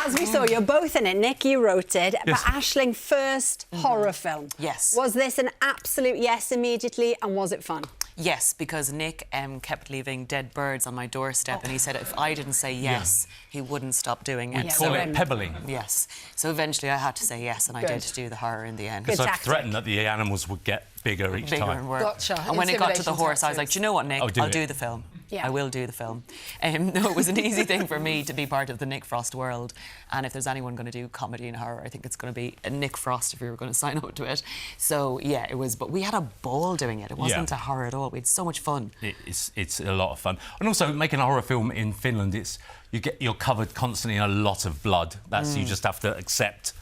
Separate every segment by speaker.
Speaker 1: as we saw, you're both in it. Nick, you wrote it.
Speaker 2: Yes.
Speaker 1: But Aisling, first horror film.
Speaker 3: Yes.
Speaker 1: Was this an absolute yes immediately, and was it fun?
Speaker 3: Yes, because Nick kept leaving dead birds on my doorstep, and he said if I didn't say yes, he wouldn't stop doing it.
Speaker 2: We call it pebbling.
Speaker 3: Yes. So eventually I had to say yes, and I did do the horror in the end.
Speaker 1: Good
Speaker 2: Because I
Speaker 1: tactic.
Speaker 2: threatened that the animals would get bigger each time.
Speaker 3: And worse.
Speaker 4: Gotcha.
Speaker 3: And when it got to the
Speaker 4: Intimidation
Speaker 3: horse, I was like,
Speaker 4: tactics.
Speaker 3: do you know what, Nick?
Speaker 2: Oh, do
Speaker 3: I'll
Speaker 2: it.
Speaker 3: do the film.
Speaker 1: Yeah.
Speaker 3: I will do the film. No, it was an easy thing for me to be part of the Nick Frost world. And if there's anyone going to do comedy and horror, I think it's going to be Nick Frost if we were going to sign up to it. So, yeah, it was. But we had a ball doing it. It wasn't a horror at all. We had so much fun.
Speaker 2: It's a lot of fun. And also, making a horror film in Finland, you're covered constantly in a lot of blood. You just have to accept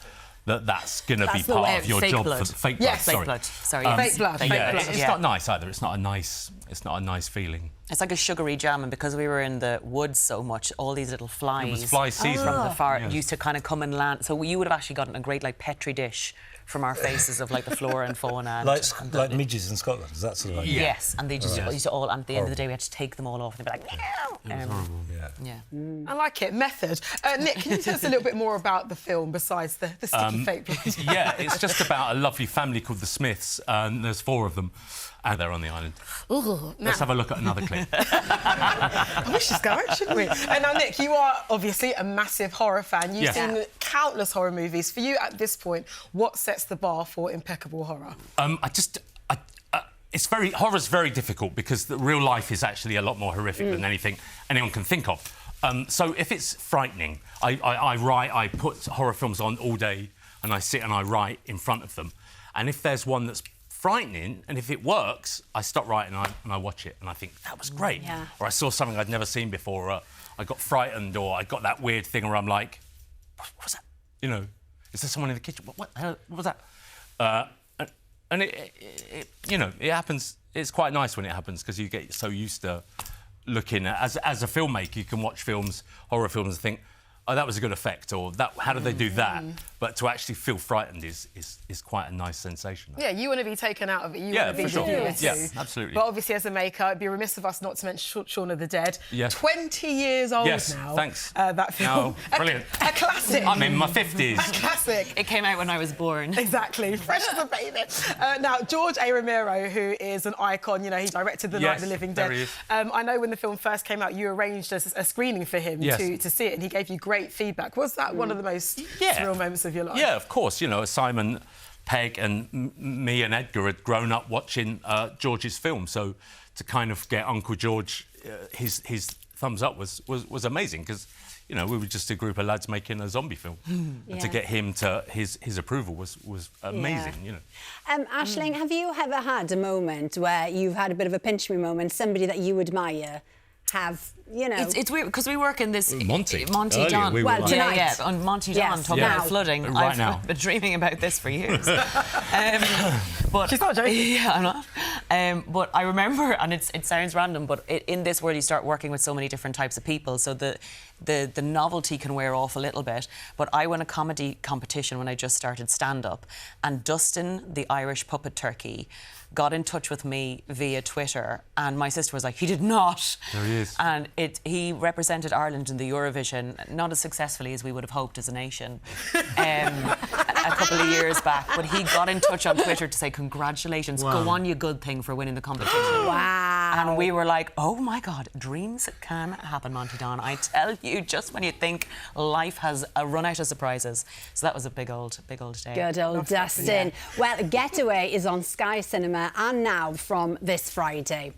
Speaker 2: that's going to be
Speaker 1: That's the
Speaker 2: part
Speaker 1: way.
Speaker 2: of your
Speaker 3: Fake
Speaker 2: job.
Speaker 3: blood.
Speaker 2: Fake
Speaker 4: Yes.
Speaker 2: blood,
Speaker 3: Fake blood. Sorry.
Speaker 4: Fake blood. Fake
Speaker 2: Yeah,
Speaker 4: blood.
Speaker 2: it's not nice either. It's not a nice feeling.
Speaker 3: It's like a sugary jam, and because we were in the woods so much, all these little flies
Speaker 2: It was fly season.
Speaker 3: from the far
Speaker 2: Yes.
Speaker 3: used to kind of come and land. So you would have actually gotten a great like petri dish from our faces of like the flora and fauna. And,
Speaker 5: Like midges in Scotland, is that sort of like...
Speaker 3: Yes, and they just used to all. And at the end of the day, we had to take them all off, and they'd be like, "Meow." Yeah.
Speaker 4: I like it. Method. Nick, can you tell us a little bit more about the film besides the sticky fake blood?
Speaker 2: Yeah, it's just about a lovely family called the Smiths, and there's 4 of them, and they're on the island.
Speaker 4: Ooh,
Speaker 2: Let's have a look at another clip.
Speaker 4: we should go, shouldn't we? And now, Nick, you are obviously a massive horror fan. You've
Speaker 2: Yes.
Speaker 4: seen countless horror movies. For you, at this point, what sets the bar for impeccable horror?
Speaker 2: Horror's very difficult because the real life is actually a lot more horrific than anything anyone can think of. So if it's frightening, I put horror films on all day, and I sit and I write in front of them. And if there's one that's frightening, and if it works, I stop writing and I watch it, and I think that was great.
Speaker 1: Yeah.
Speaker 2: Or I saw something I'd never seen before, or I got frightened, or I got that weird thing where I'm like, what was that? You know, is there someone in the kitchen? What the hell? What was that? And it happens. It's quite nice when it happens because you get so used to looking at, as a filmmaker, you can watch films, horror films, and think, oh, that was a good effect, or that. How did they do that? But to actually feel frightened is quite a nice sensation.
Speaker 4: Yeah, you want to be taken out of it. You
Speaker 2: Yeah,
Speaker 4: want to be
Speaker 2: for sure.
Speaker 4: the viewer
Speaker 2: Yeah,
Speaker 4: too.
Speaker 2: absolutely.
Speaker 4: But obviously, as a maker, it'd be remiss of us not to mention Shaun of the Dead.
Speaker 2: Yes.
Speaker 4: 20 years old
Speaker 2: Yes,
Speaker 4: now.
Speaker 2: thanks.
Speaker 4: That film.
Speaker 2: No, brilliant.
Speaker 4: A classic.
Speaker 2: I'm in my 50s.
Speaker 4: A classic.
Speaker 3: It came out when I was born.
Speaker 4: Exactly, fresh as a baby. Now, George A. Romero, who is an icon, you know, he directed The Night of the Living
Speaker 2: there
Speaker 4: Dead.
Speaker 2: he is.
Speaker 4: I know when the film first came out, you arranged a screening for him
Speaker 2: Yes.
Speaker 4: to see it, and he gave you great feedback. Was that one of the most
Speaker 2: Yeah.
Speaker 4: surreal moments of your life?
Speaker 2: Yeah, of course. You know, Simon Pegg and me and Edgar had grown up watching George's film, so to kind of get Uncle George his thumbs up was amazing because, you know, we were just a group of lads making a zombie film. And to get him to his approval was amazing, you know.
Speaker 1: Aisling, have you ever had a moment where you've had a bit of a pinch me moment, somebody that you admire have, you know...
Speaker 3: It's weird because we work in this
Speaker 5: Monty.
Speaker 3: Monty
Speaker 5: Earlier,
Speaker 3: Don.
Speaker 5: we were
Speaker 1: Well,
Speaker 5: like-
Speaker 1: tonight.
Speaker 3: Yeah, on Monty
Speaker 1: Yes.
Speaker 3: Don talking
Speaker 1: Yeah.
Speaker 3: about flooding.
Speaker 2: Right
Speaker 3: I've
Speaker 2: now.
Speaker 3: been dreaming about this for years. But
Speaker 4: She's not joking.
Speaker 3: Yeah, I'm not. But I remember, and it sounds random, but in this world you start working with so many different types of people, so the novelty can wear off a little bit. But I won a comedy competition when I just started stand-up, and Dustin, the Irish puppet turkey, got in touch with me via Twitter, and my sister was like, he did not.
Speaker 2: There he is.
Speaker 3: And he represented Ireland in the Eurovision, not as successfully as we would have hoped as a nation, a couple of years back. But he got in touch on Twitter to say, congratulations, go on, you good thing, for winning the competition.
Speaker 1: Wow.
Speaker 3: And we were like, oh my God, dreams can happen, Monty Don. I tell you, just when you think life has run out of surprises. So that was a big old day.
Speaker 1: Good old Dustin. Well, Getaway is on Sky Cinema and now from this Friday.